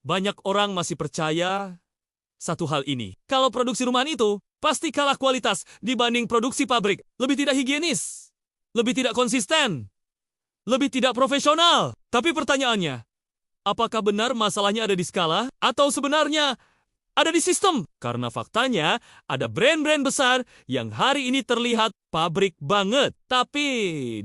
banyak orang masih percaya satu hal ini. Kalau produksi rumahan itu pasti kalah kualitas dibanding produksi pabrik. Lebih tidak higienis, lebih tidak konsisten, lebih tidak profesional. Tapi pertanyaannya, apakah benar masalahnya ada di skala atau sebenarnya ada di sistem? Karena faktanya ada brand-brand besar yang hari ini terlihat pabrik banget. Tapi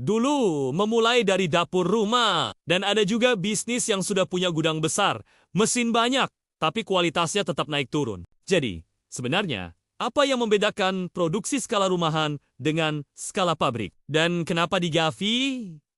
dulu memulai dari dapur rumah. Dan ada juga bisnis yang sudah punya gudang besar, mesin banyak, tapi kualitasnya tetap naik turun. Jadi, sebenarnya apa yang membedakan produksi skala rumahan dengan skala pabrik? Dan kenapa di Gavi?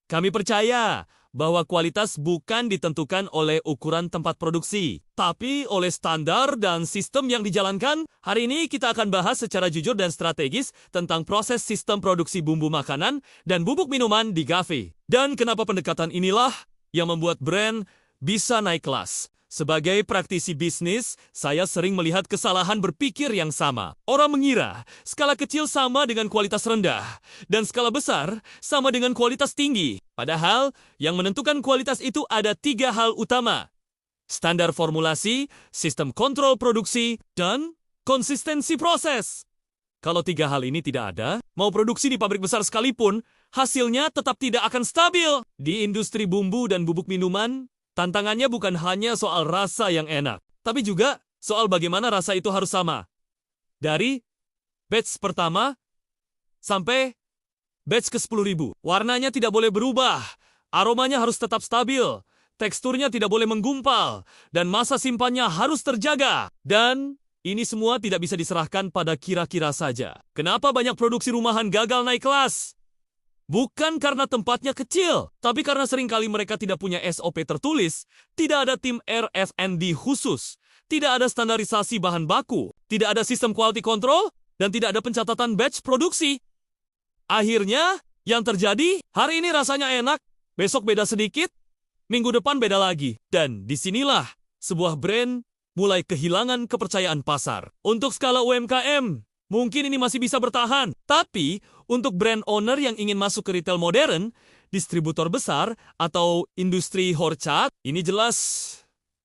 Kami percaya bahwa kualitas bukan ditentukan oleh ukuran tempat produksi, tapi oleh standar dan sistem yang dijalankan. Hari ini kita akan bahas secara jujur dan strategis tentang proses sistem produksi bumbu makanan dan bubuk minuman di Gavi. Dan kenapa pendekatan inilah yang membuat brand bisa naik kelas. Sebagai praktisi bisnis, saya sering melihat kesalahan berpikir yang sama. Orang mengira skala kecil sama dengan kualitas rendah, dan skala besar sama dengan kualitas tinggi. Padahal, yang menentukan kualitas itu ada 3 hal utama. Standar formulasi, sistem kontrol produksi, dan konsistensi proses. Kalau 3 hal ini tidak ada, mau produksi di pabrik besar sekalipun, hasilnya tetap tidak akan stabil. Di industri bumbu dan bubuk minuman, tantangannya bukan hanya soal rasa yang enak, tapi juga soal bagaimana rasa itu harus sama. Dari batch pertama sampai batch ke-10.000. Warnanya tidak boleh berubah, aromanya harus tetap stabil, teksturnya tidak boleh menggumpal, dan masa simpannya harus terjaga. Dan ini semua tidak bisa diserahkan pada kira-kira saja. Kenapa banyak produksi rumahan gagal naik kelas? Bukan karena tempatnya kecil, tapi karena seringkali mereka tidak punya SOP tertulis, tidak ada tim R&D khusus, tidak ada standarisasi bahan baku, tidak ada sistem quality control, dan tidak ada pencatatan batch produksi. Akhirnya, yang terjadi, hari ini rasanya enak, besok beda sedikit, minggu depan beda lagi. Dan disinilah sebuah brand mulai kehilangan kepercayaan pasar. Untuk skala UMKM, mungkin ini masih bisa bertahan, tapi untuk brand owner yang ingin masuk ke retail modern, distributor besar, atau industri horcat, ini jelas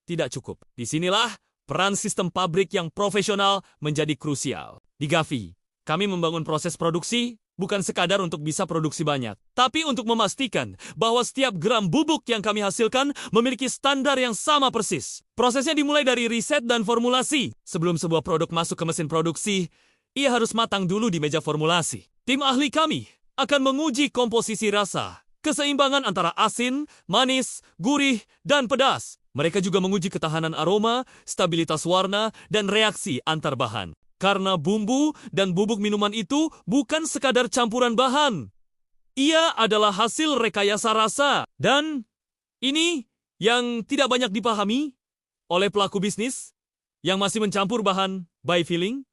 tidak cukup. Disinilah peran sistem pabrik yang profesional menjadi krusial. Di Gavi, kami membangun proses produksi bukan sekadar untuk bisa produksi banyak, tapi untuk memastikan bahwa setiap gram bubuk yang kami hasilkan memiliki standar yang sama persis. Prosesnya dimulai dari riset dan formulasi. Sebelum sebuah produk masuk ke mesin produksi, ia harus matang dulu di meja formulasi. Tim ahli kami akan menguji komposisi rasa, keseimbangan antara asin, manis, gurih, dan pedas. Mereka juga menguji ketahanan aroma, stabilitas warna, dan reaksi antar bahan. Karena bumbu dan bubuk minuman itu bukan sekadar campuran bahan. Ia adalah hasil rekayasa rasa. Dan ini yang tidak banyak dipahami oleh pelaku bisnis yang masih mencampur bahan by feeling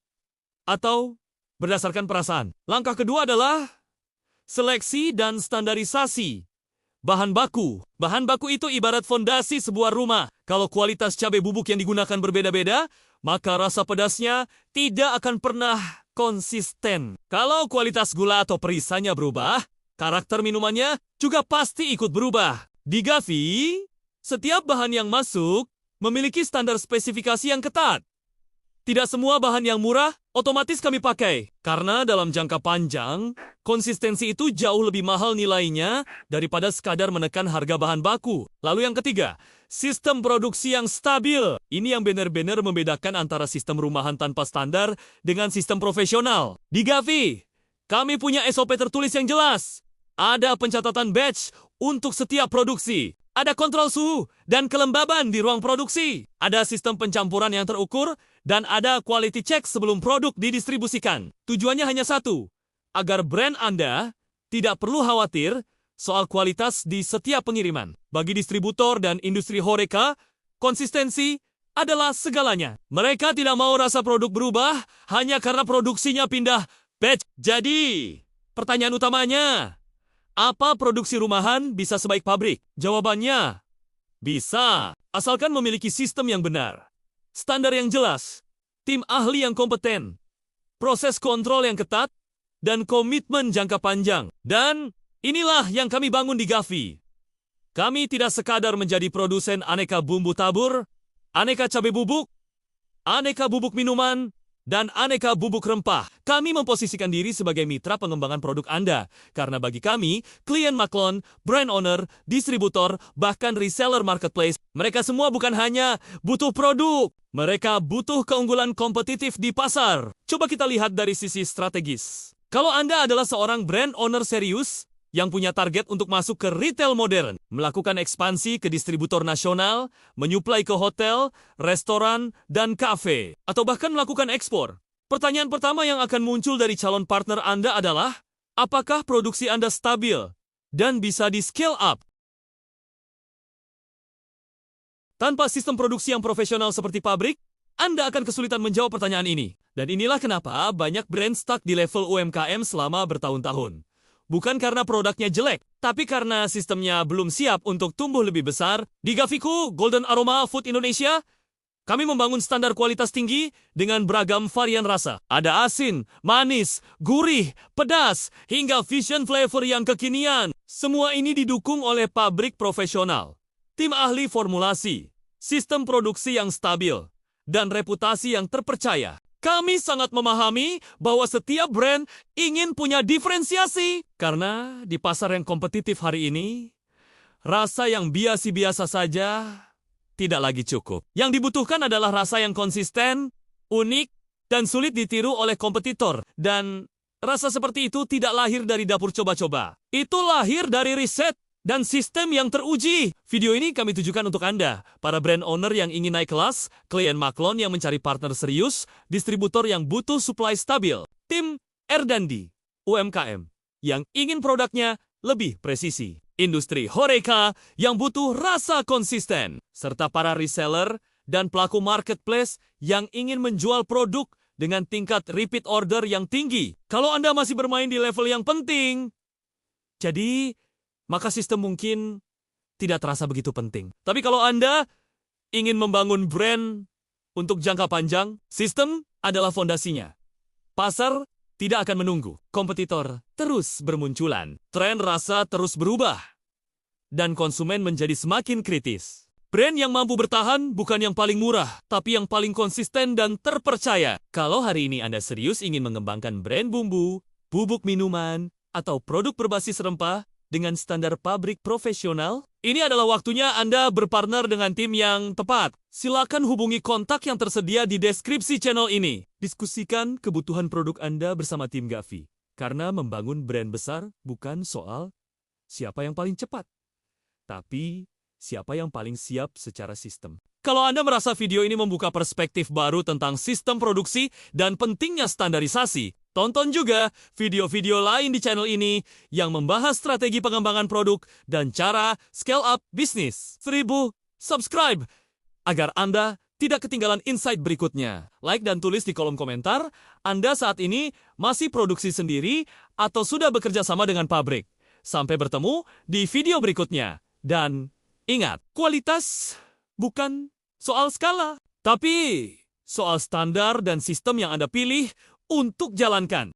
atau berdasarkan perasaan. Langkah kedua adalah seleksi dan standarisasi. Bahan baku. Bahan baku itu ibarat fondasi sebuah rumah. Kalau kualitas cabai bubuk yang digunakan berbeda-beda, maka rasa pedasnya tidak akan pernah konsisten. Kalau kualitas gula atau perisanya berubah, karakter minumannya juga pasti ikut berubah. Di Gavi, setiap bahan yang masuk memiliki standar spesifikasi yang ketat. Tidak semua bahan yang murah otomatis kami pakai. Karena dalam jangka panjang, konsistensi itu jauh lebih mahal nilainya daripada sekadar menekan harga bahan baku. Lalu yang ketiga, sistem produksi yang stabil. Ini yang benar-benar membedakan antara sistem rumahan tanpa standar dengan sistem profesional. Di Gavi, kami punya SOP tertulis yang jelas. Ada pencatatan batch untuk setiap produksi. Ada kontrol suhu dan kelembaban di ruang produksi. Ada sistem pencampuran yang terukur dan ada quality check sebelum produk didistribusikan. Tujuannya hanya satu, agar brand Anda tidak perlu khawatir soal kualitas di setiap pengiriman. Bagi distributor dan industri horeca, konsistensi adalah segalanya. Mereka tidak mau rasa produk berubah hanya karena produksinya pindah batch. Jadi, pertanyaan utamanya, apa produksi rumahan bisa sebaik pabrik? Jawabannya, bisa, asalkan memiliki sistem yang benar, standar yang jelas, tim ahli yang kompeten, proses kontrol yang ketat, dan komitmen jangka panjang. Dan inilah yang kami bangun di Gavi. Kami tidak sekadar menjadi produsen aneka bumbu tabur, aneka cabai bubuk, aneka bubuk minuman, dan aneka bubuk rempah. Kami memposisikan diri sebagai mitra pengembangan produk Anda. Karena bagi kami, klien Maklon, brand owner, distributor, bahkan reseller marketplace, mereka semua bukan hanya butuh produk. Mereka butuh keunggulan kompetitif di pasar. Coba kita lihat dari sisi strategis. Kalau Anda adalah seorang brand owner serius, yang punya target untuk masuk ke retail modern, melakukan ekspansi ke distributor nasional, menyuplai ke hotel, restoran, dan kafe, atau bahkan melakukan ekspor. Pertanyaan pertama yang akan muncul dari calon partner Anda adalah, apakah produksi Anda stabil dan bisa di-scale up? Tanpa sistem produksi yang profesional seperti pabrik, Anda akan kesulitan menjawab pertanyaan ini. Dan inilah kenapa banyak brand stuck di level UMKM selama bertahun-tahun. Bukan karena produknya jelek, tapi karena sistemnya belum siap untuk tumbuh lebih besar. Di Gaviku, Golden Aroma Food Indonesia, kami membangun standar kualitas tinggi dengan beragam varian rasa. Ada asin, manis, gurih, pedas, hingga fusion flavor yang kekinian. Semua ini didukung oleh pabrik profesional, tim ahli formulasi, sistem produksi yang stabil, dan reputasi yang terpercaya. Kami sangat memahami bahwa setiap brand ingin punya diferensiasi. Karena di pasar yang kompetitif hari ini, rasa yang biasa-biasa saja tidak lagi cukup. Yang dibutuhkan adalah rasa yang konsisten, unik, dan sulit ditiru oleh kompetitor. Dan rasa seperti itu tidak lahir dari dapur coba-coba. Itu lahir dari riset dan sistem yang teruji. Video ini kami tujukan untuk Anda, para brand owner yang ingin naik kelas, klien Maklon yang mencari partner serius, distributor yang butuh supply stabil, tim R&D, UMKM yang ingin produknya lebih presisi, industri Horeca yang butuh rasa konsisten, serta para reseller dan pelaku marketplace yang ingin menjual produk dengan tingkat repeat order yang tinggi. Kalau Anda masih bermain di level yang penting, maka sistem mungkin tidak terasa begitu penting. Tapi kalau Anda ingin membangun brand untuk jangka panjang, sistem adalah fondasinya. Pasar tidak akan menunggu. Kompetitor terus bermunculan. Tren rasa terus berubah. Dan konsumen menjadi semakin kritis. Brand yang mampu bertahan bukan yang paling murah, tapi yang paling konsisten dan terpercaya. Kalau hari ini Anda serius ingin mengembangkan brand bumbu, bubuk minuman, atau produk berbasis rempah, dengan standar pabrik profesional, ini adalah waktunya Anda berpartner dengan tim yang tepat. Silakan hubungi kontak yang tersedia di deskripsi channel ini. Diskusikan kebutuhan produk Anda bersama tim Gavi. Karena membangun brand besar bukan soal siapa yang paling cepat, tapi siapa yang paling siap secara sistem. Kalau Anda merasa video ini membuka perspektif baru tentang sistem produksi dan pentingnya standarisasi, tonton juga video-video lain di channel ini yang membahas strategi pengembangan produk dan cara scale up bisnis. 1000 subscribe agar Anda tidak ketinggalan insight berikutnya. Like dan tulis di kolom komentar, Anda saat ini masih produksi sendiri atau sudah bekerja sama dengan pabrik. Sampai bertemu di video berikutnya. Dan ingat, kualitas bukan soal skala, tapi soal standar dan sistem yang Anda pilih untuk jalankan.